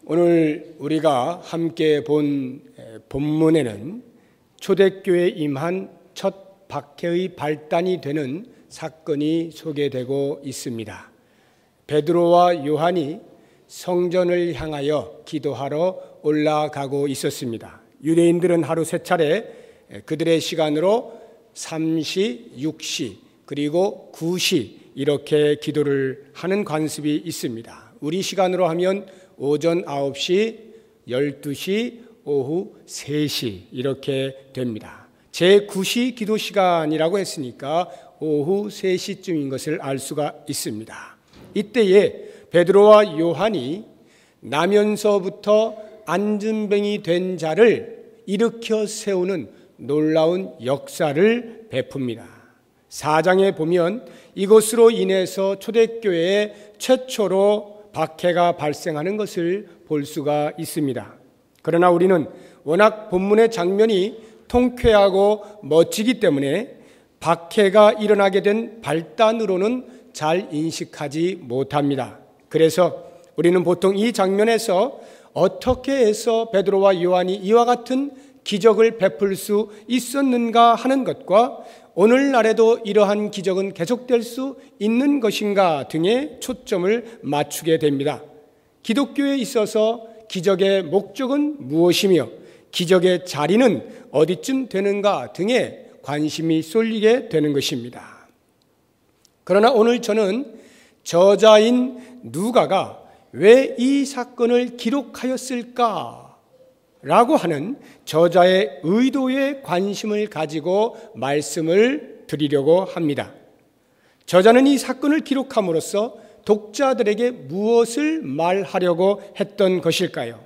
오늘 우리가 함께 본 본문에는 초대교회에 임한 첫 박해의 발단이 되는 사건이 소개되고 있습니다. 베드로와 요한이 성전을 향하여 기도하러 올라가고 있었습니다. 유대인들은 하루 세 차례 그들의 시간으로 3시, 6시, 그리고 9시 이렇게 기도를 하는 관습이 있습니다. 우리 시간으로 하면 오전 9시, 12시, 오후 3시 이렇게 됩니다. 제9시 기도 시간이라고 했으니까 오후 3시쯤인 것을 알 수가 있습니다. 이때에 베드로와 요한이 나면서부터 안진뱅이 된 자를 일으켜 세우는 놀라운 역사를 베풉니다. 4장에 보면 이것으로 인해서 초대교회에 최초로 박해가 발생하는 것을 볼 수가 있습니다. 그러나 우리는 워낙 본문의 장면이 통쾌하고 멋지기 때문에 박해가 일어나게 된 발단으로는 잘 인식하지 못합니다. 그래서 우리는 보통 이 장면에서 어떻게 해서 베드로와 요한이 이와 같은 기적을 베풀 수 있었는가 하는 것과 오늘날에도 이러한 기적은 계속될 수 있는 것인가 등에 초점을 맞추게 됩니다. 기독교에 있어서 기적의 목적은 무엇이며 기적의 자리는 어디쯤 되는가 등에 관심이 쏠리게 되는 것입니다. 그러나 오늘 저는 저자인 누가가 왜 이 사건을 기록하였을까? 라고 하는 저자의 의도에 관심을 가지고 말씀을 드리려고 합니다. 저자는 이 사건을 기록함으로써 독자들에게 무엇을 말하려고 했던 것일까요?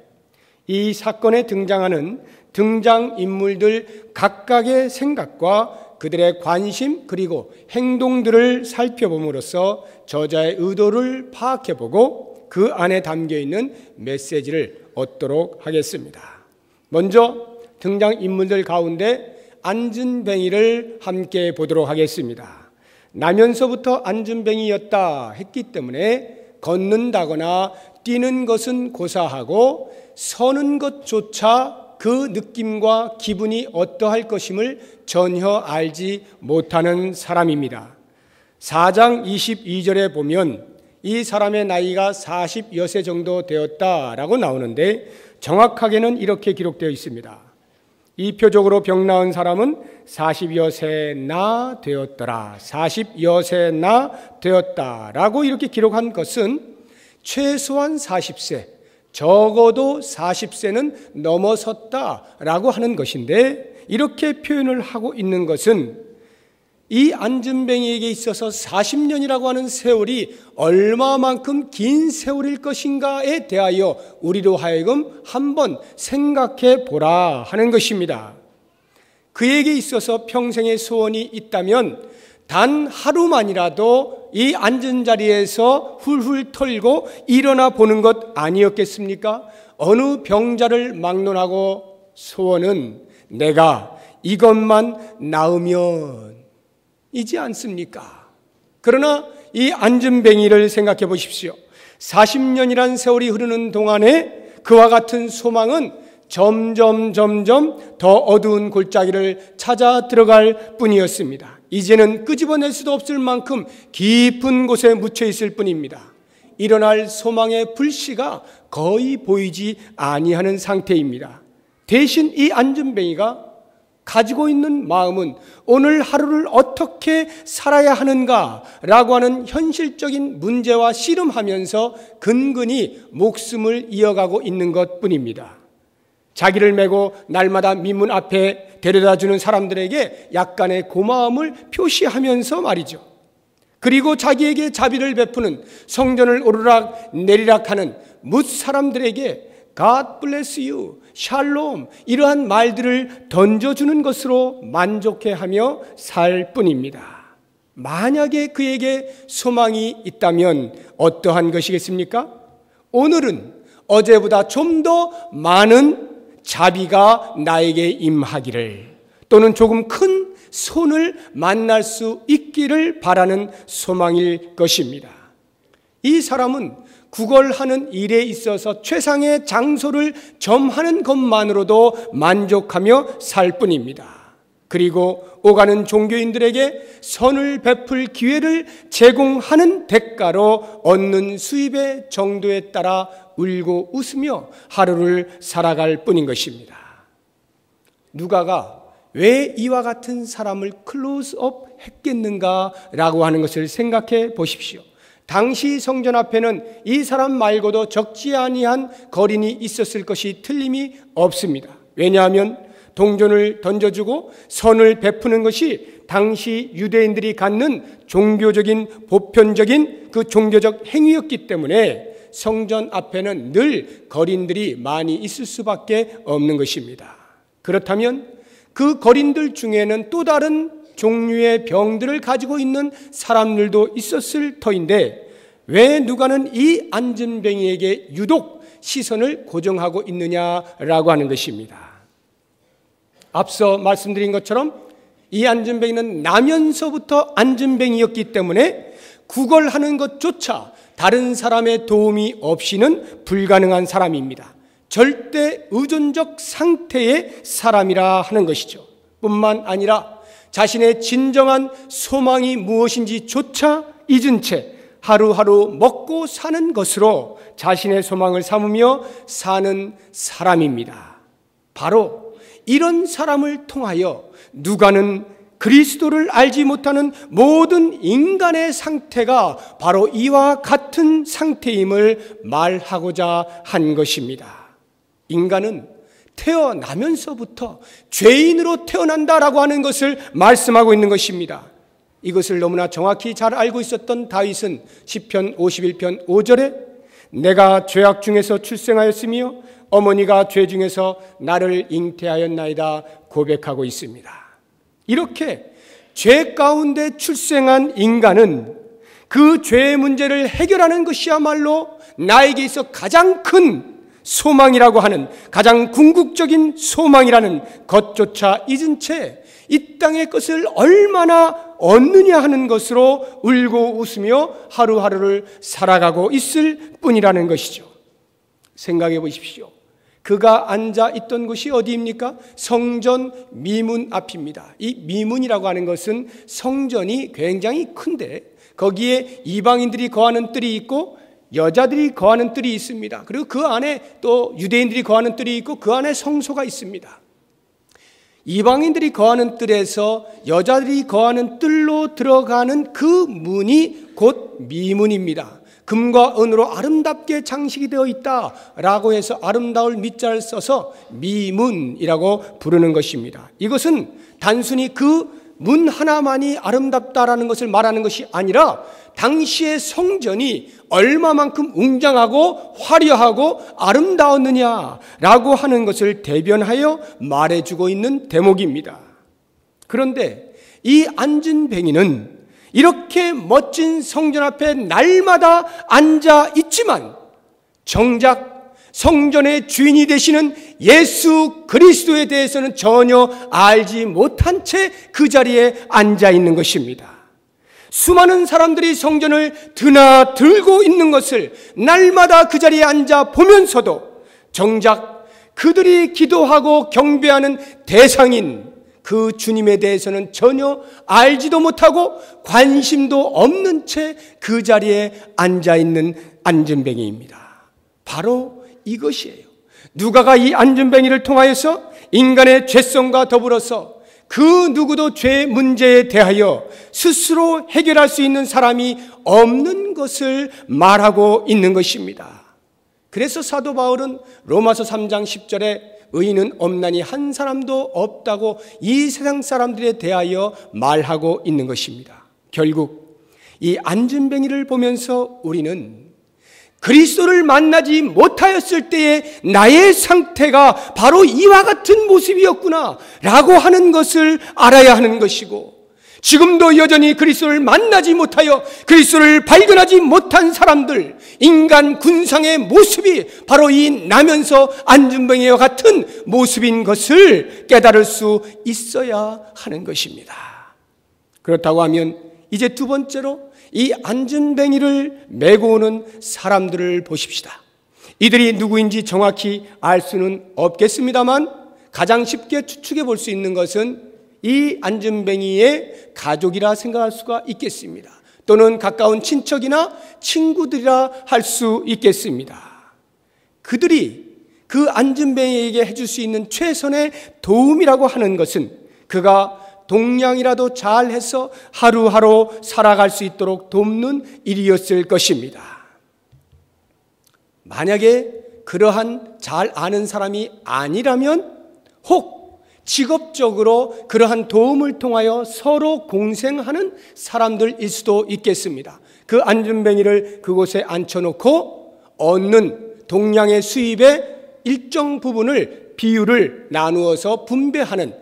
이 사건에 등장하는 등장인물들 각각의 생각과 그들의 관심 그리고 행동들을 살펴봄으로써 저자의 의도를 파악해보고 그 안에 담겨있는 메시지를 얻도록 하겠습니다. 먼저 등장인물들 가운데 안진뱅이를 함께 보도록 하겠습니다. 나면서부터 안진뱅이였다 했기 때문에 걷는다거나 뛰는 것은 고사하고 서는 것조차 그 느낌과 기분이 어떠할 것임을 전혀 알지 못하는 사람입니다. 4장 22절에 보면 이 사람의 나이가 40여 세 정도 되었다라고 나오는데 정확하게는 이렇게 기록되어 있습니다. 이표적으로 병 나은 사람은 40여 세나 되었더라. 40여 세나 되었다라고 이렇게 기록한 것은 최소한 40세, 적어도 40세는 넘어섰다라고 하는 것인데 이렇게 표현을 하고 있는 것은 이 안진뱅이에게 있어서 40년이라고 하는 세월이 얼마만큼 긴 세월일 것인가에 대하여 우리로 하여금 한번 생각해 보라 하는 것입니다. 그에게 있어서 평생의 소원이 있다면 단 하루만이라도 이 앉은 자리에서 훌훌 털고 일어나 보는 것 아니었겠습니까? 어느 병자를 막론하고 소원은 내가 이것만 나으면 이지 않습니까? 그러나 이 안진뱅이를 생각해 보십시오. 40년이란 세월이 흐르는 동안에 그와 같은 소망은 점점 더 어두운 골짜기를 찾아 들어갈 뿐이었습니다. 이제는 끄집어낼 수도 없을 만큼 깊은 곳에 묻혀 있을 뿐입니다. 일어날 소망의 불씨가 거의 보이지 아니하는 상태입니다. 대신 이 안진뱅이가 가지고 있는 마음은 오늘 하루를 어떻게 살아야 하는가라고 하는 현실적인 문제와 씨름하면서 근근히 목숨을 이어가고 있는 것뿐입니다. 자기를 메고 날마다 민문 앞에 데려다주는 사람들에게 약간의 고마움을 표시하면서 말이죠. 그리고 자기에게 자비를 베푸는 성전을 오르락 내리락 하는 뭇 사람들에게 God bless you, 샬롬 이러한 말들을 던져주는 것으로 만족해하며 살 뿐입니다. 만약에 그에게 소망이 있다면 어떠한 것이겠습니까? 오늘은 어제보다 좀 더 많은 자비가 나에게 임하기를 또는 조금 큰 손을 만날 수 있기를 바라는 소망일 것입니다. 이 사람은 구걸하는 일에 있어서 최상의 장소를 점하는 것만으로도 만족하며 살 뿐입니다. 그리고 오가는 종교인들에게 선을 베풀 기회를 제공하는 대가로 얻는 수입의 정도에 따라 울고 웃으며 하루를 살아갈 뿐인 것입니다. 누가가 왜 이와 같은 사람을 클로즈업 했겠는가라고 하는 것을 생각해 보십시오. 당시 성전 앞에는 이 사람 말고도 적지 아니한 거린이 있었을 것이 틀림이 없습니다. 왜냐하면 동전을 던져주고 선을 베푸는 것이 당시 유대인들이 갖는 종교적인 보편적인 그 종교적 행위였기 때문에 성전 앞에는 늘 거린들이 많이 있을 수밖에 없는 것입니다. 그렇다면 그 거린들 중에는 또 다른 종류의 병들을 가지고 있는 사람들도 있었을 터인데 왜 누가는 이 안진뱅이에게 유독 시선을 고정하고 있느냐라고 하는 것입니다. 앞서 말씀드린 것처럼 이 안진뱅이는 나면서부터 안진뱅이였기 때문에 구걸하는 것조차 다른 사람의 도움이 없이는 불가능한 사람입니다. 절대 의존적 상태의 사람이라 하는 것이죠. 뿐만 아니라 자신의 진정한 소망이 무엇인지조차 잊은 채 하루하루 먹고 사는 것으로 자신의 소망을 삼으며 사는 사람입니다. 바로 이런 사람을 통하여 누가는 그리스도를 알지 못하는 모든 인간의 상태가 바로 이와 같은 상태임을 말하고자 한 것입니다. 인간은 태어나면서부터 죄인으로 태어난다라고 하는 것을 말씀하고 있는 것입니다. 이것을 너무나 정확히 잘 알고 있었던 다윗은 시편 51편 5절에 내가 죄악 중에서 출생하였으며 어머니가 죄 중에서 나를 잉태하였나이다 고백하고 있습니다. 이렇게 죄 가운데 출생한 인간은 그 죄의 문제를 해결하는 것이야말로 나에게 있어 가장 큰 소망이라고 하는, 가장 궁극적인 소망이라는 것조차 잊은 채 이 땅의 것을 얼마나 얻느냐 하는 것으로 울고 웃으며 하루하루를 살아가고 있을 뿐이라는 것이죠. 생각해 보십시오. 그가 앉아 있던 곳이 어디입니까? 성전 미문 앞입니다. 이 미문이라고 하는 것은 성전이 굉장히 큰데 거기에 이방인들이 거하는 뜰이 있고 여자들이 거하는 뜰이 있습니다. 그리고 그 안에 또 유대인들이 거하는 뜰이 있고 그 안에 성소가 있습니다. 이방인들이 거하는 뜰에서 여자들이 거하는 뜰로 들어가는 그 문이 곧 미문입니다. 금과 은으로 아름답게 장식이 되어 있다라고 해서 아름다울 미자를 써서 미문이라고 부르는 것입니다. 이것은 단순히 그 문 하나만이 아름답다라는 것을 말하는 것이 아니라 당시의 성전이 얼마만큼 웅장하고 화려하고 아름다웠느냐라고 하는 것을 대변하여 말해주고 있는 대목입니다. 그런데 이 안진뱅이는 이렇게 멋진 성전 앞에 날마다 앉아 있지만 정작 성전의 주인이 되시는 예수 그리스도에 대해서는 전혀 알지 못한 채 그 자리에 앉아 있는 것입니다. 수많은 사람들이 성전을 드나들고 있는 것을 날마다 그 자리에 앉아 보면서도 정작 그들이 기도하고 경배하는 대상인 그 주님에 대해서는 전혀 알지도 못하고 관심도 없는 채 그 자리에 앉아있는 안진뱅이입니다. 바로 이것이에요. 누가가 이 안진뱅이를 통하여서 인간의 죄성과 더불어서 그 누구도 죄 문제에 대하여 스스로 해결할 수 있는 사람이 없는 것을 말하고 있는 것입니다. 그래서 사도 바울은 로마서 3장 10절에 의인은 없나니 한 사람도 없다고 이 세상 사람들에 대하여 말하고 있는 것입니다. 결국 이 안진뱅이를 보면서 우리는 그리스도를 만나지 못하였을 때의 나의 상태가 바로 이와 같은 모습이었구나 라고 하는 것을 알아야 하는 것이고, 지금도 여전히 그리스도를 만나지 못하여 그리스도를 발견하지 못한 사람들, 인간 군상의 모습이 바로 이 나면서 안진뱅이와 같은 모습인 것을 깨달을 수 있어야 하는 것입니다. 그렇다고 하면 이제 두 번째로 이 안전뱅이를 메고 오는 사람들을 보십시다. 이들이 누구인지 정확히 알 수는 없겠습니다만 가장 쉽게 추측해 볼 수 있는 것은 이 안전뱅이의 가족이라 생각할 수가 있겠습니다. 또는 가까운 친척이나 친구들이라 할 수 있겠습니다. 그들이 그 안전뱅이에게 해줄 수 있는 최선의 도움이라고 하는 것은 그가 동냥이라도 잘해서 하루하루 살아갈 수 있도록 돕는 일이었을 것입니다. 만약에 그러한 잘 아는 사람이 아니라면 혹 직업적으로 그러한 도움을 통하여 서로 공생하는 사람들일 수도 있겠습니다. 그 안전뱅이를 그곳에 앉혀놓고 얻는 동냥의 수입의 일정 부분을 비율을 나누어서 분배하는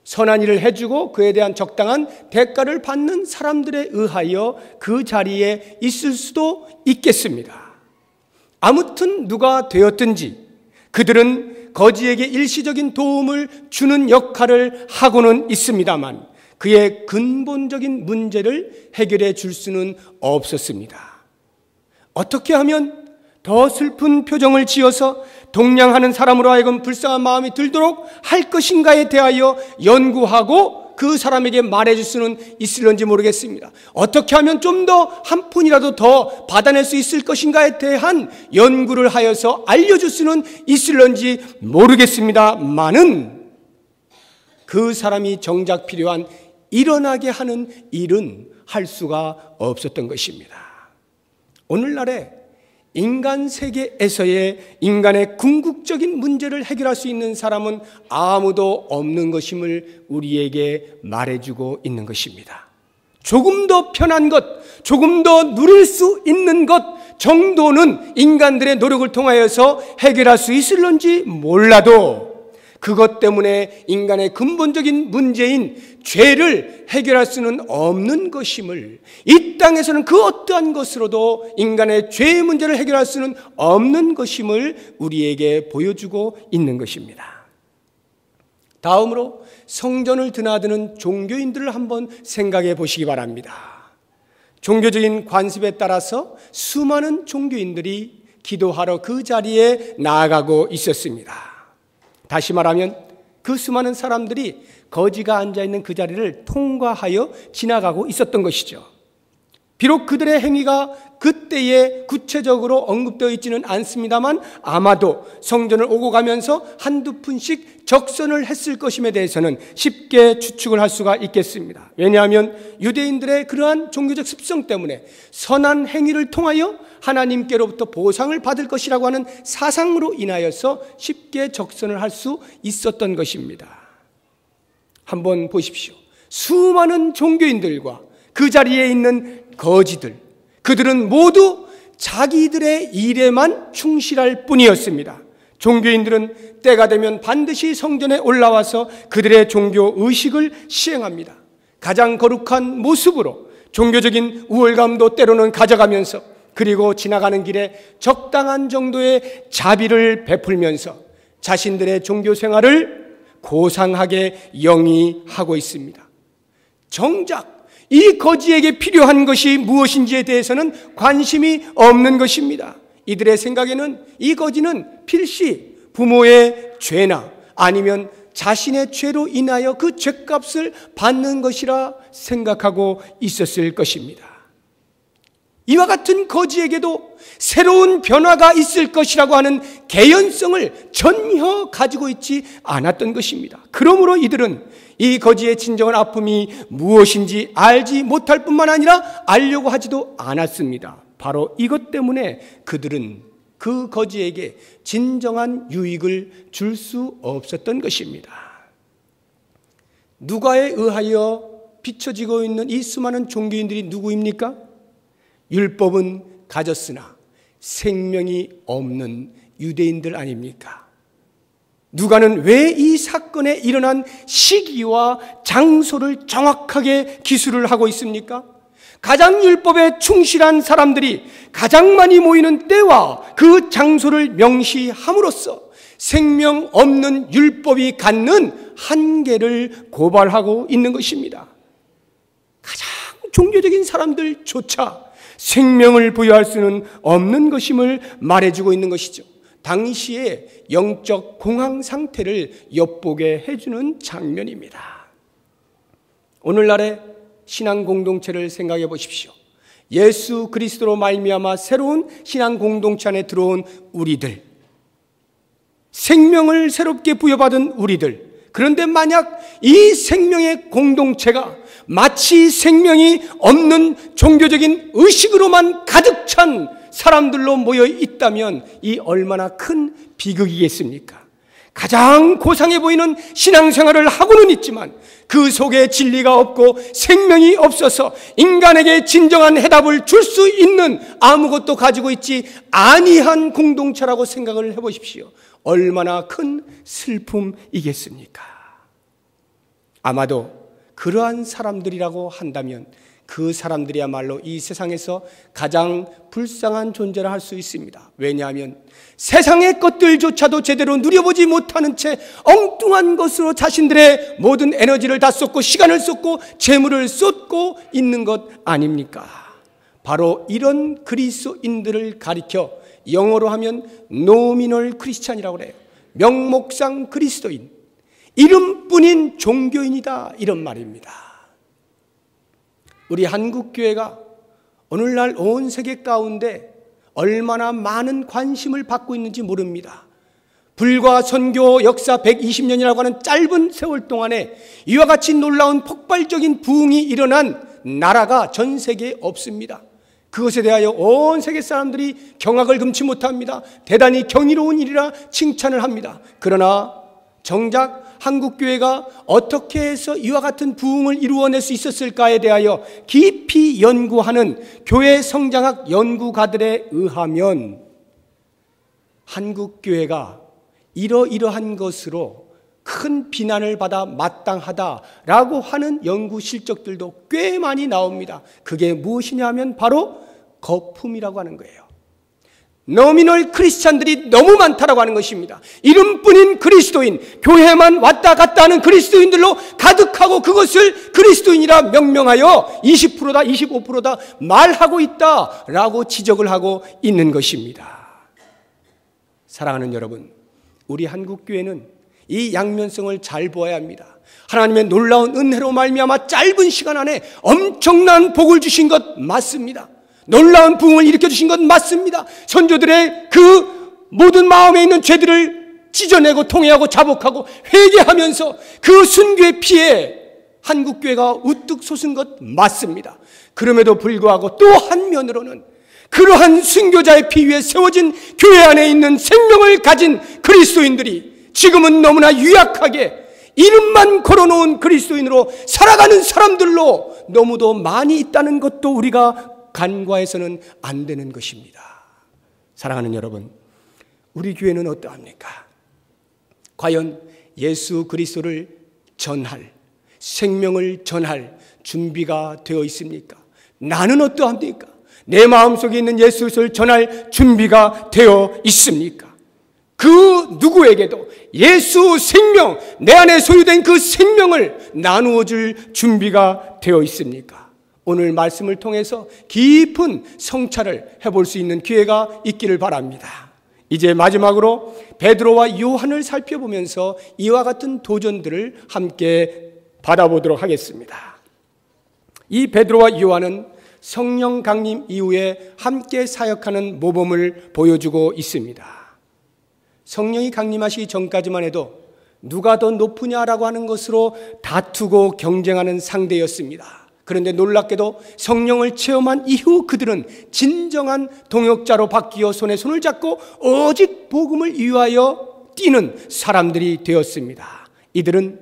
선한 일을 해주고 그에 대한 적당한 대가를 받는 사람들에 의하여 그 자리에 있을 수도 있겠습니다. 아무튼 누가 되었든지 그들은 거지에게 일시적인 도움을 주는 역할을 하고는 있습니다만 그의 근본적인 문제를 해결해 줄 수는 없었습니다. 어떻게 하면 더 슬픈 표정을 지어서 동냥하는 사람으로 하여금 불쌍한 마음이 들도록 할 것인가에 대하여 연구하고 그 사람에게 말해줄 수는 있을런지 모르겠습니다. 어떻게 하면 좀 더 한 푼이라도 더 받아낼 수 있을 것인가에 대한 연구를 하여서 알려줄 수는 있을런지 모르겠습니다만은 그 사람이 정작 필요한 일어나게 하는 일은 할 수가 없었던 것입니다. 오늘날에 인간 세계에서의 인간의 궁극적인 문제를 해결할 수 있는 사람은 아무도 없는 것임을 우리에게 말해주고 있는 것입니다. 조금 더 편한 것, 조금 더 누릴 수 있는 것 정도는 인간들의 노력을 통하여서 해결할 수 있을런지 몰라도 그것 때문에 인간의 근본적인 문제인 죄를 해결할 수는 없는 것임을, 이 땅에서는 그 어떠한 것으로도 인간의 죄의 문제를 해결할 수는 없는 것임을 우리에게 보여주고 있는 것입니다. 다음으로 성전을 드나드는 종교인들을 한번 생각해 보시기 바랍니다. 종교적인 관습에 따라서 수많은 종교인들이 기도하러 그 자리에 나아가고 있었습니다. 다시 말하면 그 수많은 사람들이 거지가 앉아있는 그 자리를 통과하여 지나가고 있었던 것이죠. 비록 그들의 행위가 그때에 구체적으로 언급되어 있지는 않습니다만 아마도 성전을 오고 가면서 한두 푼씩 적선을 했을 것임에 대해서는 쉽게 추측을 할 수가 있겠습니다. 왜냐하면 유대인들의 그러한 종교적 습성 때문에 선한 행위를 통하여 하나님께로부터 보상을 받을 것이라고 하는 사상으로 인하여서 쉽게 적선을 할 수 있었던 것입니다. 한번 보십시오. 수많은 종교인들과 그 자리에 있는 거지들, 그들은 모두 자기들의 일에만 충실할 뿐이었습니다. 종교인들은 때가 되면 반드시 성전에 올라와서 그들의 종교 의식을 시행합니다. 가장 거룩한 모습으로 종교적인 우월감도 때로는 가져가면서 그리고 지나가는 길에 적당한 정도의 자비를 베풀면서 자신들의 종교 생활을 고상하게 영위하고 있습니다. 정작 이 거지에게 필요한 것이 무엇인지에 대해서는 관심이 없는 것입니다. 이들의 생각에는 이 거지는 필시 부모의 죄나 아니면 자신의 죄로 인하여 그 죄값을 받는 것이라 생각하고 있었을 것입니다. 이와 같은 거지에게도 새로운 변화가 있을 것이라고 하는 개연성을 전혀 가지고 있지 않았던 것입니다. 그러므로 이들은 이 거지의 진정한 아픔이 무엇인지 알지 못할 뿐만 아니라 알려고 하지도 않았습니다. 바로 이것 때문에 그들은 그 거지에게 진정한 유익을 줄 수 없었던 것입니다. 누가에 의하여 비춰지고 있는 이 수많은 종교인들이 누구입니까? 율법은 가졌으나 생명이 없는 유대인들 아닙니까? 누가는 왜 이 사건에 일어난 시기와 장소를 정확하게 기술을 하고 있습니까? 가장 율법에 충실한 사람들이 가장 많이 모이는 때와 그 장소를 명시함으로써 생명 없는 율법이 갖는 한계를 고발하고 있는 것입니다. 가장 종교적인 사람들조차 생명을 부여할 수는 없는 것임을 말해주고 있는 것이죠. 당시의 영적 공황 상태를 엿보게 해주는 장면입니다. 오늘날의 신앙 공동체를 생각해 보십시오. 예수 그리스도로 말미암아 새로운 신앙 공동체 안에 들어온 우리들, 생명을 새롭게 부여받은 우리들, 그런데 만약 이 생명의 공동체가 마치 생명이 없는 종교적인 의식으로만 가득 찬 사람들로 모여 있다면 이 얼마나 큰 비극이겠습니까? 가장 고상해 보이는 신앙생활을 하고는 있지만 그 속에 진리가 없고 생명이 없어서 인간에게 진정한 해답을 줄 수 있는 아무것도 가지고 있지 아니한 공동체라고 생각을 해보십시오. 얼마나 큰 슬픔이겠습니까? 아마도 그러한 사람들이라고 한다면 그 사람들이야말로 이 세상에서 가장 불쌍한 존재라 할 수 있습니다. 왜냐하면 세상의 것들조차도 제대로 누려보지 못하는 채 엉뚱한 것으로 자신들의 모든 에너지를 다 쏟고 시간을 쏟고 재물을 쏟고 있는 것 아닙니까? 바로 이런 그리스도인들을 가리켜 영어로 하면 노미널 크리스찬이라고 그래요. 명목상 그리스도인, 이름뿐인 종교인이다, 이런 말입니다. 우리 한국교회가 오늘날 온 세계 가운데 얼마나 많은 관심을 받고 있는지 모릅니다. 불과 선교 역사 120년이라고 하는 짧은 세월 동안에 이와 같이 놀라운 폭발적인 부흥이 일어난 나라가 전 세계에 없습니다. 그것에 대하여 온 세계 사람들이 경악을 금치 못합니다. 대단히 경이로운 일이라 칭찬을 합니다. 그러나 정작 한국교회가 어떻게 해서 이와 같은 부흥을 이루어낼 수 있었을까에 대하여 깊이 연구하는 교회 성장학 연구가들에 의하면 한국교회가 이러이러한 것으로 큰 비난을 받아 마땅하다라고 하는 연구 실적들도 꽤 많이 나옵니다. 그게 무엇이냐 하면 바로 거품이라고 하는 거예요. 노미널 크리스찬들이 너무 많다라고 하는 것입니다. 이름뿐인 그리스도인, 교회만 왔다 갔다 하는 그리스도인들로 가득하고 그것을 그리스도인이라 명명하여 20%다 25%다 말하고 있다라고 지적을 하고 있는 것입니다. 사랑하는 여러분, 우리 한국교회는 이 양면성을 잘 보아야 합니다. 하나님의 놀라운 은혜로 말미암아 짧은 시간 안에 엄청난 복을 주신 것 맞습니다. 놀라운 부흥을 일으켜주신 것 맞습니다. 선조들의 그 모든 마음에 있는 죄들을 찢어내고 통회하고 자복하고 회개하면서 그 순교의 피에 한국교회가 우뚝 솟은 것 맞습니다. 그럼에도 불구하고 또 한면으로는 그러한 순교자의 피 위에 세워진 교회 안에 있는 생명을 가진 그리스도인들이 지금은 너무나 유약하게 이름만 걸어놓은 그리스도인으로 살아가는 사람들로 너무도 많이 있다는 것도 우리가 간과해서는 안 되는 것입니다. 사랑하는 여러분, 우리 교회는 어떠합니까? 과연 예수 그리스도를 전할, 생명을 전할 준비가 되어 있습니까? 나는 어떠합니까? 내 마음속에 있는 예수 그리스도를 전할 준비가 되어 있습니까? 그 누구에게도 예수 생명, 내 안에 소유된 그 생명을 나누어 줄 준비가 되어 있습니까? 오늘 말씀을 통해서 깊은 성찰을 해볼 수 있는 기회가 있기를 바랍니다. 이제 마지막으로 베드로와 요한을 살펴보면서 이와 같은 도전들을 함께 받아보도록 하겠습니다. 이 베드로와 요한은 성령 강림 이후에 함께 사역하는 모범을 보여주고 있습니다. 성령이 강림하시기 전까지만 해도 누가 더 높으냐라고 하는 것으로 다투고 경쟁하는 상대였습니다. 그런데 놀랍게도 성령을 체험한 이후 그들은 진정한 동역자로 바뀌어 손에 손을 잡고 오직 복음을 위하여 뛰는 사람들이 되었습니다. 이들은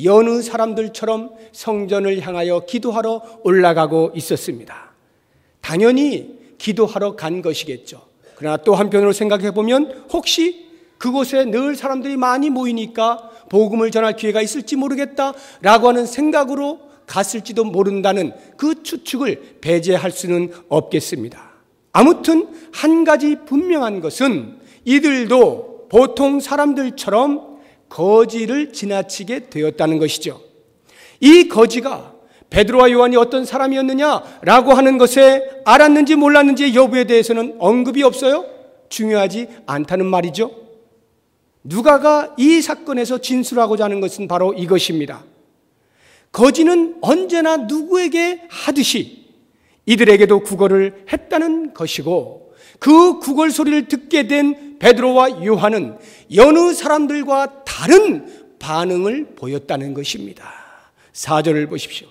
여느 사람들처럼 성전을 향하여 기도하러 올라가고 있었습니다. 당연히 기도하러 간 것이겠죠. 그러나 또 한편으로 생각해 보면 혹시 그곳에 늘 사람들이 많이 모이니까 복음을 전할 기회가 있을지 모르겠다라고 하는 생각으로 갔을지도 모른다는 그 추측을 배제할 수는 없겠습니다. 아무튼 한 가지 분명한 것은 이들도 보통 사람들처럼 거지를 지나치게 되었다는 것이죠. 이 거지가 베드로와 요한이 어떤 사람이었느냐라고 하는 것에 알았는지 몰랐는지의 여부에 대해서는 언급이 없어요. 중요하지 않다는 말이죠. 누가가 이 사건에서 진술하고자 하는 것은 바로 이것입니다. 거지는 언제나 누구에게 하듯이 이들에게도 구걸을 했다는 것이고, 그 구걸 소리를 듣게 된 베드로와 요한은 여느 사람들과 다른 반응을 보였다는 것입니다. 4절을 보십시오.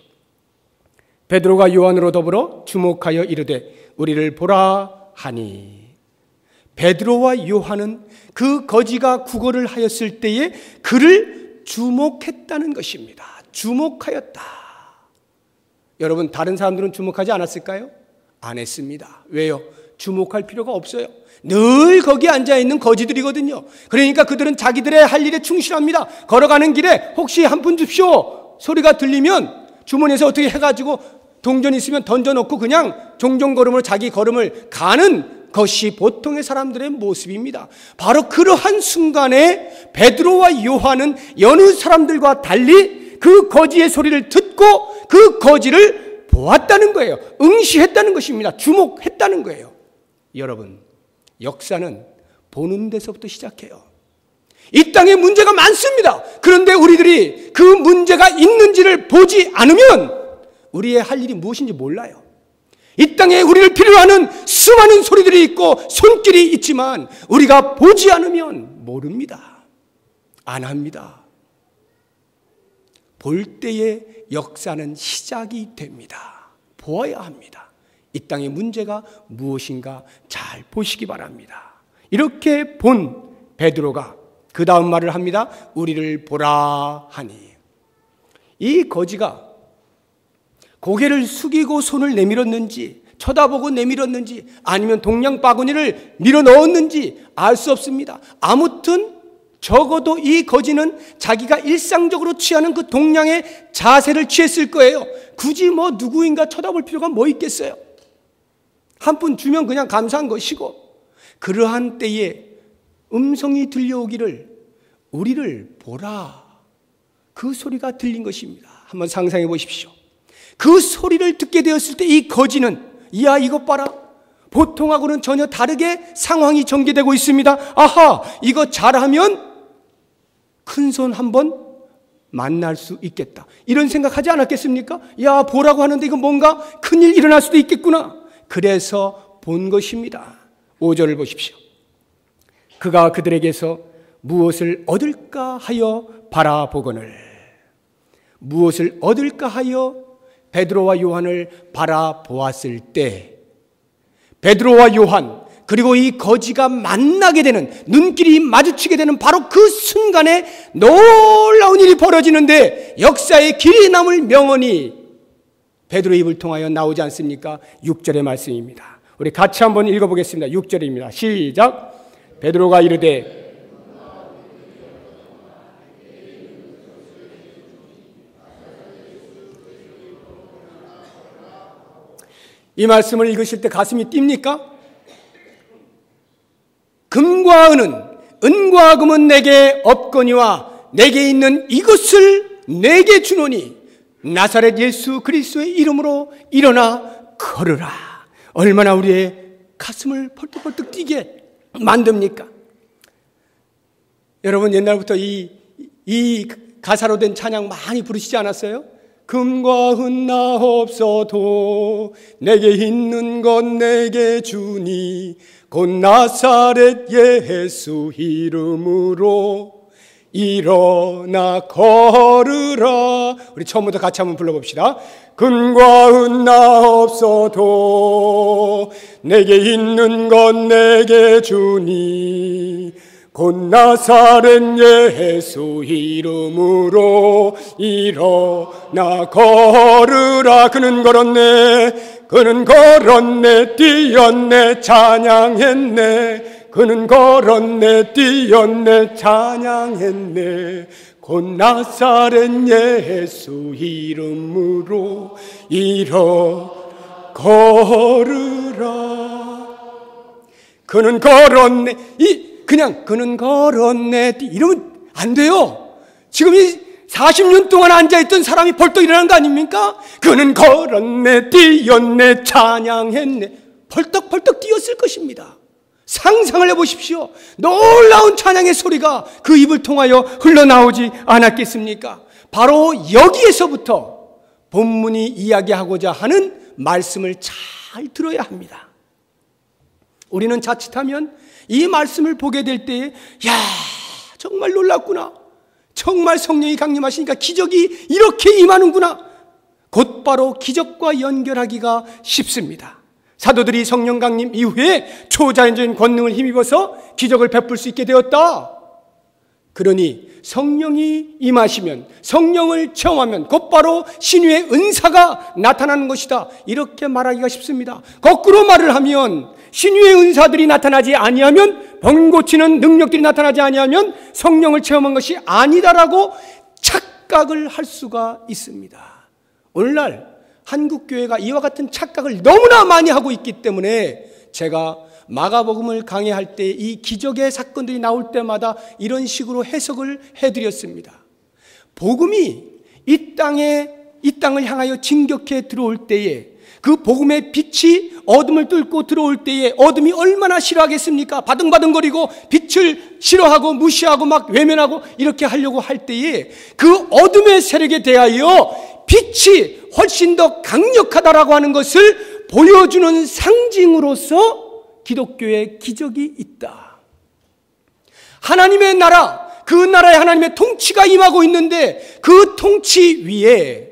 베드로가 요한으로 더불어 주목하여 이르되 우리를 보라 하니. 베드로와 요한은 그 거지가 구걸을 하였을 때에 그를 주목했다는 것입니다. 주목하였다. 여러분, 다른 사람들은 주목하지 않았을까요? 안 했습니다. 왜요? 주목할 필요가 없어요. 늘 거기에 앉아있는 거지들이거든요. 그러니까 그들은 자기들의 할 일에 충실합니다. 걸어가는 길에 혹시 한 푼 줍쇼 소리가 들리면 주머니에서 어떻게 해가지고 동전 있으면 던져놓고 그냥 종종 걸음으로 자기 걸음을 가는 것이 보통의 사람들의 모습입니다. 바로 그러한 순간에 베드로와 요한은 여느 사람들과 달리 그 거지의 소리를 듣고 그 거지를 보았다는 거예요. 응시했다는 것입니다. 주목했다는 거예요. 여러분, 역사는 보는 데서부터 시작해요. 이 땅에 문제가 많습니다. 그런데 우리들이 그 문제가 있는지를 보지 않으면 우리의 할 일이 무엇인지 몰라요. 이 땅에 우리를 필요로 하는 수많은 소리들이 있고 손길이 있지만 우리가 보지 않으면 모릅니다. 안 합니다. 볼 때의 역사는 시작이 됩니다. 보아야 합니다. 이 땅의 문제가 무엇인가 잘 보시기 바랍니다. 이렇게 본 베드로가 그 다음 말을 합니다. 우리를 보라 하니. 이 거지가 고개를 숙이고 손을 내밀었는지, 쳐다보고 내밀었는지, 아니면 동양 바구니를 밀어 넣었는지 알 수 없습니다. 아무튼 적어도 이 거지는 자기가 일상적으로 취하는 그 동양의 자세를 취했을 거예요. 굳이 뭐 누구인가 쳐다볼 필요가 뭐 있겠어요. 한 푼 주면 그냥 감사한 것이고, 그러한 때에 음성이 들려오기를 우리를 보라, 그 소리가 들린 것입니다. 한번 상상해 보십시오. 그 소리를 듣게 되었을 때 이 거지는, 이야 이것 봐라, 보통하고는 전혀 다르게 상황이 전개되고 있습니다. 아하, 이거 잘하면 큰손 한번 만날 수 있겠다, 이런 생각하지 않았겠습니까? 야, 보라고 하는데 이거 뭔가 큰일 일어날 수도 있겠구나. 그래서 본 것입니다. 5절을 보십시오. 그가 그들에게서 무엇을 얻을까 하여 바라보거늘. 무엇을 얻을까 하여 베드로와 요한을 바라보았을 때, 베드로와 요한 그리고 이 거지가 만나게 되는, 눈길이 마주치게 되는 바로 그 순간에 놀라운 일이 벌어지는데, 역사의 길이 남을 명언이 베드로의 입을 통하여 나오지 않습니까? 6절의 말씀입니다. 우리 같이 한번 읽어보겠습니다. 6절입니다. 시작. 베드로가 이르되 이 말씀을 읽으실 때 가슴이 뜁니까? 금과 은은, 은과 금은 내게 없거니와 내게 있는 이것을 내게 주노니 나사렛 예수 그리스도의 이름으로 일어나 걸으라. 얼마나 우리의 가슴을 펄떡펄떡 뛰게 만듭니까? 여러분, 옛날부터 이 가사로 된 찬양 많이 부르시지 않았어요? 금과 은 나 없어도 내게 있는 건 내게 주니 곧 나사렛 예수 이름으로 일어나 걸으라. 우리 처음부터 같이 한번 불러봅시다. 금과 은 나 없어도 내게 있는 건 내게 주니 곧 나사렛 예수 이름으로 일어나 걸으라. 그는 걸었네, 그는 걸었네, 뛰었네, 찬양했네. 그는 걸었네, 뛰었네, 찬양했네. 곧 나사렛 예수 이름으로 일어나 걸으라. 그는 걸었네, 그냥 그는 걸었네 이러면 안 돼요. 지금 이 40년 동안 앉아있던 사람이 벌떡 일어난 거 아닙니까? 그는 걸었네, 뛰었네, 찬양했네. 벌떡벌떡 뛰었을 것입니다. 상상을 해보십시오. 놀라운 찬양의 소리가 그 입을 통하여 흘러나오지 않았겠습니까? 바로 여기에서부터 본문이 이야기하고자 하는 말씀을 잘 들어야 합니다. 우리는 자칫하면 이 말씀을 보게 될 때에 야, 정말 놀랍구나. 정말 성령이 강림하시니까 기적이 이렇게 임하는구나. 곧바로 기적과 연결하기가 쉽습니다. 사도들이 성령 강림 이후에 초자연적인 권능을 힘입어서 기적을 베풀 수 있게 되었다. 그러니 성령이 임하시면, 성령을 체험하면 곧바로 신유의 은사가 나타나는 것이다. 이렇게 말하기가 쉽습니다. 거꾸로 말을 하면 신유의 은사들이 나타나지 아니하면, 병 고치는 능력들이 나타나지 아니하면 성령을 체험한 것이 아니다라고 착각을 할 수가 있습니다. 오늘날 한국교회가 이와 같은 착각을 너무나 많이 하고 있기 때문에 제가 마가복음을 강해할 때 이 기적의 사건들이 나올 때마다 이런 식으로 해석을 해드렸습니다. 복음이 이 땅을 향하여 진격해 들어올 때에, 그 복음의 빛이 어둠을 뚫고 들어올 때에 어둠이 얼마나 싫어하겠습니까? 바등바등거리고 빛을 싫어하고 무시하고 막 외면하고 이렇게 하려고 할 때에 그 어둠의 세력에 대하여 빛이 훨씬 더 강력하다라고 하는 것을 보여주는 상징으로서 기독교의 기적이 있다. 하나님의 나라, 그 나라에 하나님의 통치가 임하고 있는데 그 통치 위에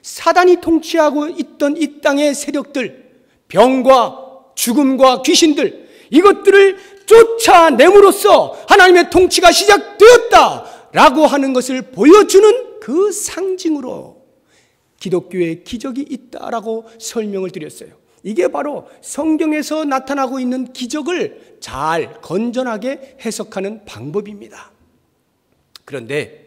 사단이 통치하고 있던 이 땅의 세력들, 병과 죽음과 귀신들, 이것들을 쫓아냄으로써 하나님의 통치가 시작되었다라고 하는 것을 보여주는 그 상징으로 기독교의 기적이 있다라고 설명을 드렸어요. 이게 바로 성경에서 나타나고 있는 기적을 잘 건전하게 해석하는 방법입니다. 그런데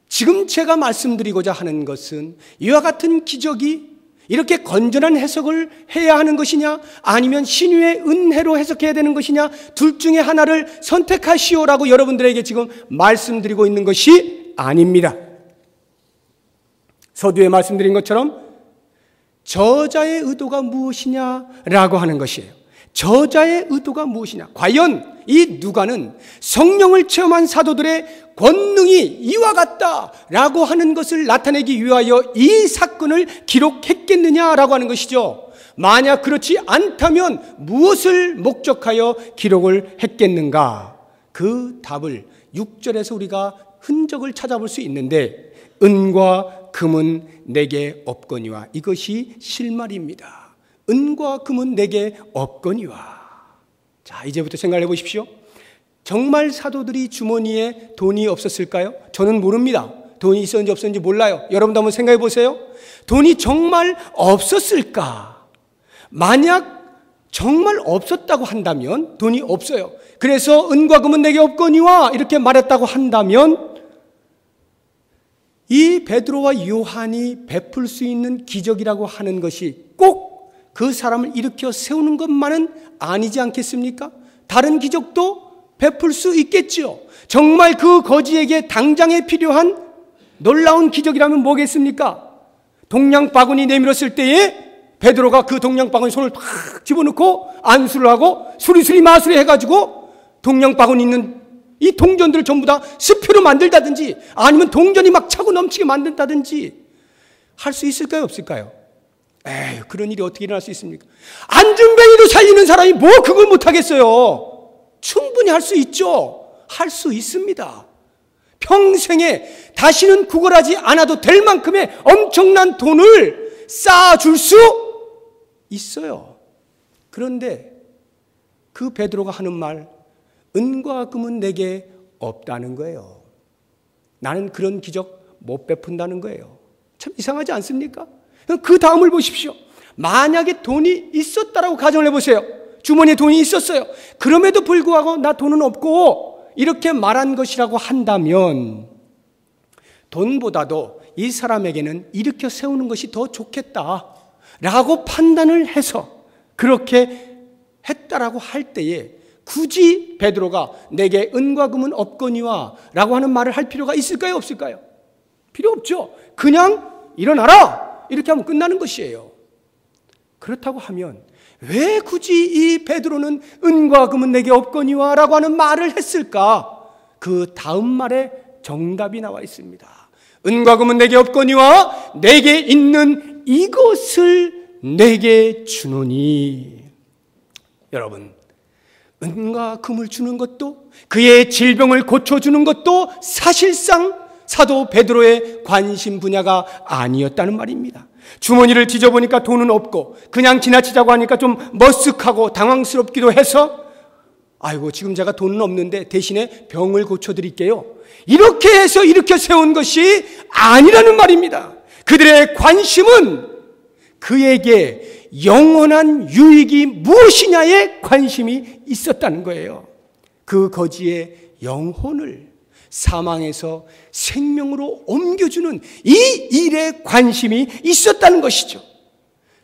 지금 제가 말씀드리고자 하는 것은 이와 같은 기적이 이렇게 건전한 해석을 해야 하는 것이냐, 아니면 신유의 은혜로 해석해야 되는 것이냐, 둘 중에 하나를 선택하시오라고 여러분들에게 지금 말씀드리고 있는 것이 아닙니다. 서두에 말씀드린 것처럼 저자의 의도가 무엇이냐라고 하는 것이에요. 저자의 의도가 무엇이냐? 과연 이 누가는 성령을 체험한 사도들의 권능이 이와 같다라고 하는 것을 나타내기 위하여 이 사건을 기록했겠느냐라고 하는 것이죠. 만약 그렇지 않다면 무엇을 목적하여 기록을 했겠는가? 그 답을 6절에서 우리가 흔적을 찾아볼 수 있는데, 은과 금은 내게 없거니와, 이것이 실말입니다. 은과 금은 내게 없거니와. 자, 이제부터 생각해 보십시오. 정말 사도들이 주머니에 돈이 없었을까요? 저는 모릅니다. 돈이 있었는지 없었는지 몰라요. 여러분도 한번 생각해 보세요. 돈이 정말 없었을까? 만약 정말 없었다고 한다면, 돈이 없어요. 그래서 은과 금은 내게 없거니와 이렇게 말했다고 한다면, 이 베드로와 요한이 베풀 수 있는 기적이라고 하는 것이 꼭 그 사람을 일으켜 세우는 것만은 아니지 않겠습니까? 다른 기적도 베풀 수 있겠죠. 정말 그 거지에게 당장에 필요한 놀라운 기적이라면 뭐겠습니까? 동양 바구니 내밀었을 때에 베드로가 그 동양 바구니 손을 탁 집어넣고 안수를 하고 수리수리 마수리 해가지고 동양 바구니 있는 이 동전들을 전부 다 스표로 만들다든지, 아니면 동전이 막 차고 넘치게 만든다든지 할 수 있을까요, 없을까요? 에이, 그런 일이 어떻게 일어날 수 있습니까? 안준뱅이도 살리는 사람이 뭐 그걸 못하겠어요? 충분히 할 수 있죠. 할 수 있습니다. 평생에 다시는 구걸하지 않아도 될 만큼의 엄청난 돈을 쌓아줄 수 있어요. 그런데 그 베드로가 하는 말, 은과 금은 내게 없다는 거예요. 나는 그런 기적 못 베푼다는 거예요. 참 이상하지 않습니까? 그 다음을 보십시오. 만약에 돈이 있었다라고 가정을 해보세요. 주머니에 돈이 있었어요. 그럼에도 불구하고 나 돈은 없고 이렇게 말한 것이라고 한다면, 돈보다도 이 사람에게는 일으켜 세우는 것이 더 좋겠다라고 판단을 해서 그렇게 했다라고 할 때에 굳이 베드로가 내게 은과 금은 없거니와 라고 하는 말을 할 필요가 있을까요, 없을까요? 필요 없죠. 그냥 일어나라! 이렇게 하면 끝나는 것이에요. 그렇다고 하면 왜 굳이 이 베드로는 은과 금은 내게 없거니와 라고 하는 말을 했을까? 그 다음 말에 정답이 나와 있습니다. 은과 금은 내게 없거니와 내게 있는 이것을 내게 주노니. 여러분, 은과 금을 주는 것도, 그의 질병을 고쳐주는 것도 사실상 사도 베드로의 관심 분야가 아니었다는 말입니다. 주머니를 뒤져보니까 돈은 없고 그냥 지나치자고 하니까 좀 머쓱하고 당황스럽기도 해서, 아이고 지금 제가 돈은 없는데 대신에 병을 고쳐드릴게요, 이렇게 해서 일으켜 세운 것이 아니라는 말입니다. 그들의 관심은 그에게 영원한 유익이 무엇이냐에 관심이 있었다는 거예요. 그 거지의 영혼을 사망에서 생명으로 옮겨주는 이 일에 관심이 있었다는 것이죠.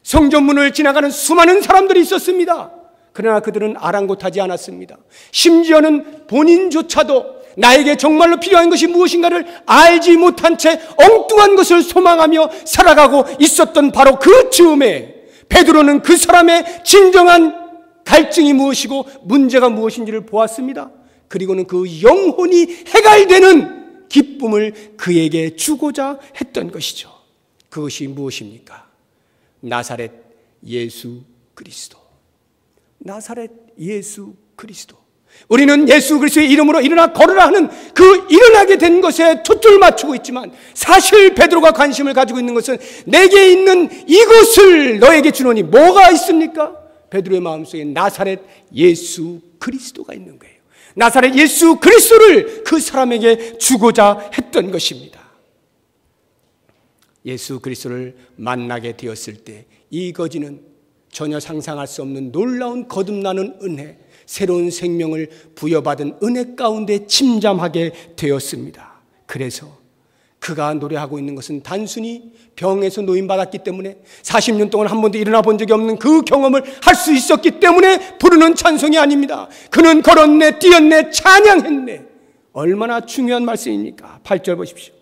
성전문을 지나가는 수많은 사람들이 있었습니다. 그러나 그들은 아랑곳하지 않았습니다. 심지어는 본인조차도 나에게 정말로 필요한 것이 무엇인가를 알지 못한 채 엉뚱한 것을 소망하며 살아가고 있었던 바로 그 즈음에 베드로는 그 사람의 진정한 갈증이 무엇이고 문제가 무엇인지를 보았습니다. 그리고는 그 영혼이 해갈되는 기쁨을 그에게 주고자 했던 것이죠. 그것이 무엇입니까? 나사렛 예수 그리스도. 나사렛 예수 그리스도. 우리는 예수 그리스도의 이름으로 일어나 걸으라 하는 그 일어나게 된 것에 초점을 맞추고 있지만, 사실 베드로가 관심을 가지고 있는 것은 내게 있는 이것을 너에게 주노니 뭐가 있습니까? 베드로의 마음속에 나사렛 예수 그리스도가 있는 거예요. 나사렛 예수 그리스도를 그 사람에게 주고자 했던 것입니다. 예수 그리스도를 만나게 되었을 때 이 거지는 전혀 상상할 수 없는 놀라운 거듭나는 은혜, 새로운 생명을 부여받은 은혜 가운데 침잠하게 되었습니다. 그래서 그가 노래하고 있는 것은 단순히 병에서 노임받았기 때문에 40년 동안 한 번도 일어나 본 적이 없는 그 경험을 할 수 있었기 때문에 부르는 찬송이 아닙니다. 그는 걸었네, 뛰었네, 찬양했네. 얼마나 중요한 말씀입니까? 8절 보십시오.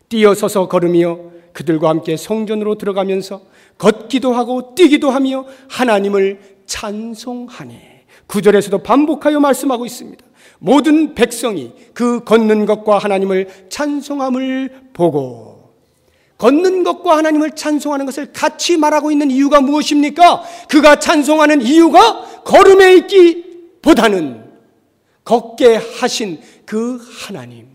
뛰어서서 걸으며 그들과 함께 성전으로 들어가면서 걷기도 하고 뛰기도 하며 하나님을 찬송하니. 9절에서도 반복하여 말씀하고 있습니다. 모든 백성이 그 걷는 것과 하나님을 찬송함을 보고. 걷는 것과 하나님을 찬송하는 것을 같이 말하고 있는 이유가 무엇입니까? 그가 찬송하는 이유가 걸음에 있기보다는 걷게 하신 그 하나님,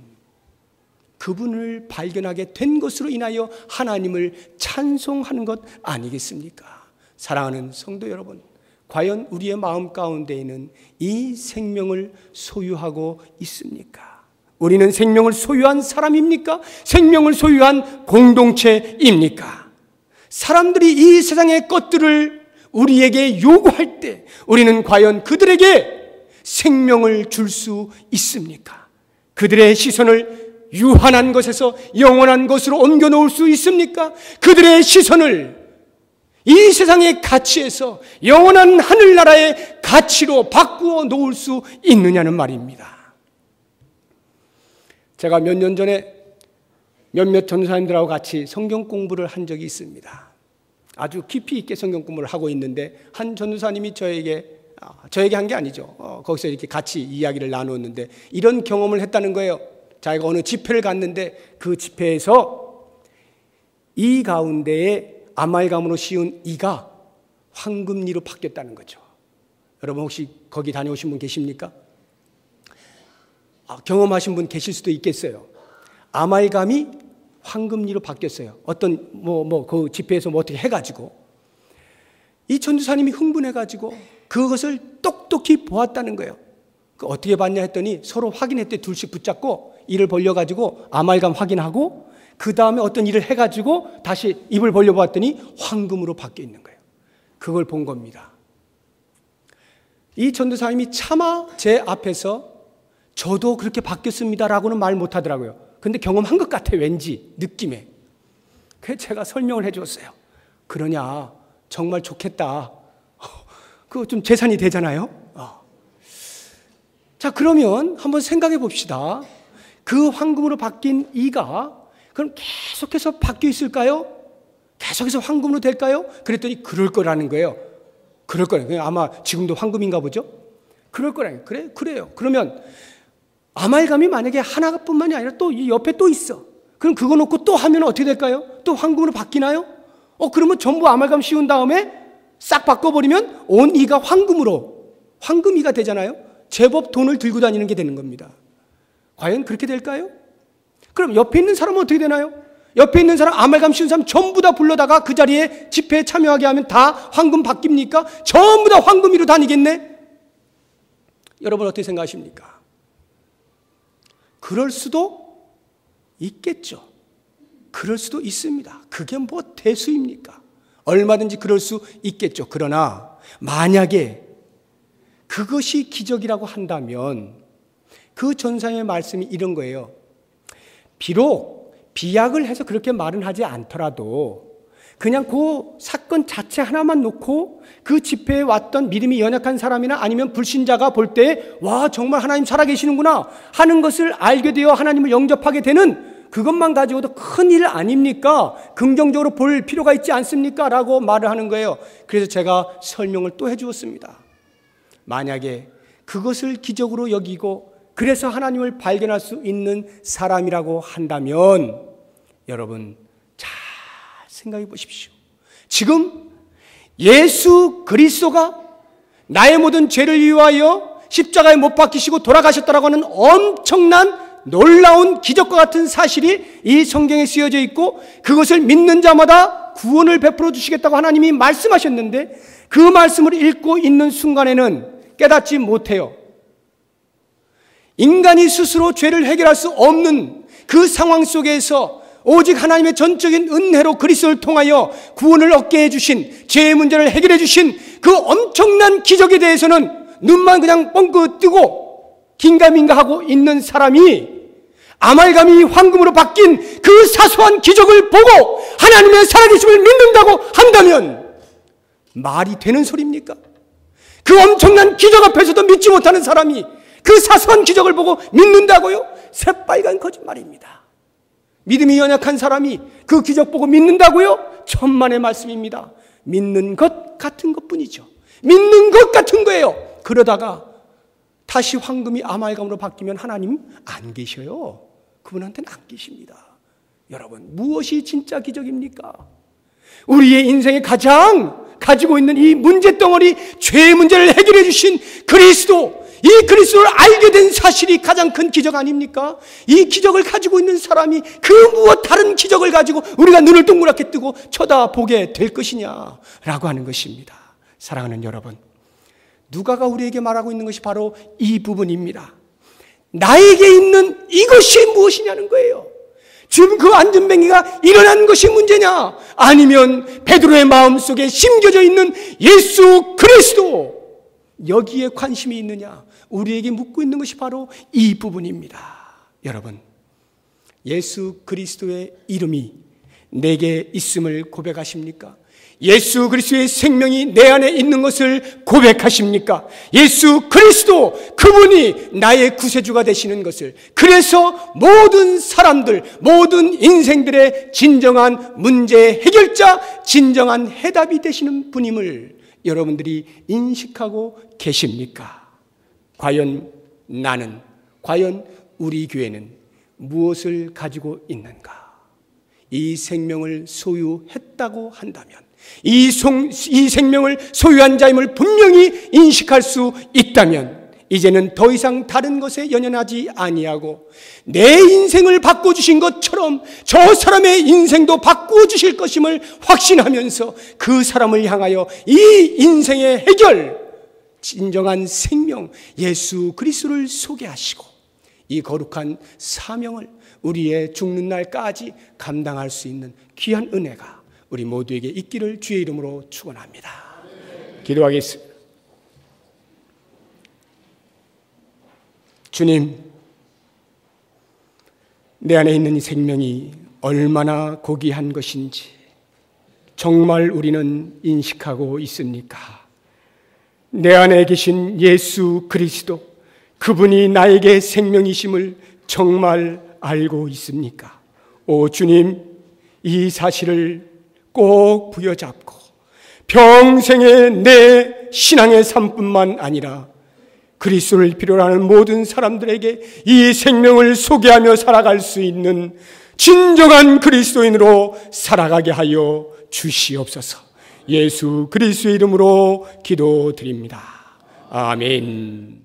그분을 발견하게 된 것으로 인하여 하나님을 찬송하는 것 아니겠습니까? 사랑하는 성도 여러분, 과연 우리의 마음 가운데에는 이 생명을 소유하고 있습니까? 우리는 생명을 소유한 사람입니까? 생명을 소유한 공동체입니까? 사람들이 이 세상의 것들을 우리에게 요구할 때 우리는 과연 그들에게 생명을 줄 수 있습니까? 그들의 시선을 유한한 것에서 영원한 것으로 옮겨 놓을 수 있습니까? 그들의 시선을 이 세상의 가치에서 영원한 하늘나라의 가치로 바꾸어 놓을 수 있느냐는 말입니다. 제가 몇 년 전에 몇몇 전도사님들하고 같이 성경 공부를 한 적이 있습니다. 아주 깊이 있게 성경 공부를 하고 있는데 한 전도사님이 저에게 한 게 아니죠. 거기서 이렇게 같이 이야기를 나누었는데 이런 경험을 했다는 거예요. 자기가 어느 집회를 갔는데 그 집회에서 이 가운데에 아말감으로 씌운 이가 황금리로 바뀌었다는 거죠. 여러분 혹시 거기 다녀오신 분 계십니까? 경험하신 분 계실 수도 있겠어요. 아말감이 황금리로 바뀌었어요. 어떤 그 집회에서 어떻게 해가지고 이 전도사님이 흥분해가지고 그것을 똑똑히 보았다는 거예요. 어떻게 봤냐 했더니 서로 확인했대. 둘씩 붙잡고 이를 벌려가지고 아말감 확인하고 그 다음에 어떤 일을 해가지고 다시 입을 벌려보았더니 황금으로 바뀌어 있는 거예요. 그걸 본 겁니다. 이 전도사님이 차마 제 앞에서 저도 그렇게 바뀌었습니다라고는 말 못하더라고요. 근데 경험한 것 같아, 왠지 느낌에. 그래서 제가 설명을 해줬어요. 그러냐, 정말 좋겠다. 그거 좀 재산이 되잖아요. 자, 그러면 한번 생각해 봅시다. 그 황금으로 바뀐 이가 그럼 계속해서 바뀌어 있을까요? 계속해서 황금으로 될까요? 그랬더니 그럴 거라는 거예요. 그럴 거예요. 아마 지금도 황금인가 보죠? 그럴 거라는 거예요. 그래요. 그러면 아말감이 만약에 하나뿐만이 아니라 또 이 옆에 또 있어. 그럼 그거 놓고 또 하면 어떻게 될까요? 또 황금으로 바뀌나요? 그러면 전부 아말감 씌운 다음에 싹 바꿔버리면 온 이가 황금이가 되잖아요. 제법 돈을 들고 다니는 게 되는 겁니다. 과연 그렇게 될까요? 그럼 옆에 있는 사람은 어떻게 되나요? 옆에 있는 사람, 아말감 씌운 사람 전부 다 불러다가 그 자리에 집회에 참여하게 하면 다 황금 바뀝니까? 전부 다 황금이로 다니겠네? 여러분 어떻게 생각하십니까? 그럴 수도 있겠죠. 그럴 수도 있습니다. 그게 뭐 대수입니까? 얼마든지 그럴 수 있겠죠. 그러나 만약에 그것이 기적이라고 한다면 그 전사의 말씀이 이런 거예요. 비록 비약을 해서 그렇게 말은 하지 않더라도 그냥 그 사건 자체 하나만 놓고 그 집회에 왔던 믿음이 연약한 사람이나 아니면 불신자가 볼 때 와 정말 하나님 살아계시는구나 하는 것을 알게 되어 하나님을 영접하게 되는 그것만 가지고도 큰일 아닙니까? 긍정적으로 볼 필요가 있지 않습니까? 라고 말을 하는 거예요. 그래서 제가 설명을 또 해주었습니다. 만약에 그것을 기적으로 여기고 그래서 하나님을 발견할 수 있는 사람이라고 한다면 여러분 잘 생각해 보십시오. 지금 예수 그리스도가 나의 모든 죄를 위하여 십자가에 못 박히시고 돌아가셨다라고 하는 엄청난 놀라운 기적과 같은 사실이 이 성경에 쓰여져 있고 그것을 믿는 자마다 구원을 베풀어 주시겠다고 하나님이 말씀하셨는데 그 말씀을 읽고 있는 순간에는 깨닫지 못해요. 인간이 스스로 죄를 해결할 수 없는 그 상황 속에서 오직 하나님의 전적인 은혜로 그리스도를 통하여 구원을 얻게 해주신 죄의 문제를 해결해 주신 그 엄청난 기적에 대해서는 눈만 그냥 뻥긋 뜨고 긴가민가하고 있는 사람이 아말감이 황금으로 바뀐 그 사소한 기적을 보고 하나님의 살아계심을 믿는다고 한다면 말이 되는 소리입니까? 그 엄청난 기적 앞에서도 믿지 못하는 사람이 그 사소한 기적을 보고 믿는다고요? 새빨간 거짓말입니다. 믿음이 연약한 사람이 그 기적 보고 믿는다고요? 천만의 말씀입니다. 믿는 것 같은 것뿐이죠. 믿는 것 같은 거예요. 그러다가 다시 황금이 아말감으로 바뀌면 하나님 안 계셔요. 그분한테는 안 계십니다. 여러분 무엇이 진짜 기적입니까? 우리의 인생에 가장 가지고 있는 이 문제덩어리 죄의 문제를 해결해 주신 그리스도, 이 그리스도를 알게 된 사실이 가장 큰 기적 아닙니까? 이 기적을 가지고 있는 사람이 그 무엇 다른 기적을 가지고 우리가 눈을 동그랗게 뜨고 쳐다보게 될 것이냐라고 하는 것입니다. 사랑하는 여러분, 누가가 우리에게 말하고 있는 것이 바로 이 부분입니다. 나에게 있는 이것이 무엇이냐는 거예요. 지금 그 안전뱅이가 일어난 것이 문제냐? 아니면 베드로의 마음속에 심겨져 있는 예수 그리스도, 여기에 관심이 있느냐? 우리에게 묻고 있는 것이 바로 이 부분입니다. 여러분, 예수 그리스도의 이름이 내게 있음을 고백하십니까? 예수 그리스도의 생명이 내 안에 있는 것을 고백하십니까? 예수 그리스도, 그분이 나의 구세주가 되시는 것을, 그래서 모든 사람들, 모든 인생들의 진정한 문제 해결자, 진정한 해답이 되시는 분임을 여러분들이 인식하고 계십니까? 과연 나는, 과연 우리 교회는 무엇을 가지고 있는가? 이 생명을 소유했다고 한다면, 이 생명을 소유한 자임을 분명히 인식할 수 있다면 이제는 더 이상 다른 것에 연연하지 아니하고 내 인생을 바꿔주신 것처럼 저 사람의 인생도 바꿔주실 것임을 확신하면서 그 사람을 향하여 이 인생의 해결, 진정한 생명 예수 그리스도를 소개하시고 이 거룩한 사명을 우리의 죽는 날까지 감당할 수 있는 귀한 은혜가 우리 모두에게 있기를 주의 이름으로 축원합니다. 기도하겠습니다. 주님, 내 안에 있는 이 생명이 얼마나 고귀한 것인지 정말 우리는 인식하고 있습니까? 내 안에 계신 예수 그리스도, 그분이 나에게 생명이심을 정말 알고 있습니까? 오 주님, 이 사실을 꼭 부여잡고 평생의 내 신앙의 삶뿐만 아니라 그리스도를 필요로 하는 모든 사람들에게 이 생명을 소개하며 살아갈 수 있는 진정한 그리스도인으로 살아가게 하여 주시옵소서. 예수 그리스도의 이름으로 기도드립니다. 아멘.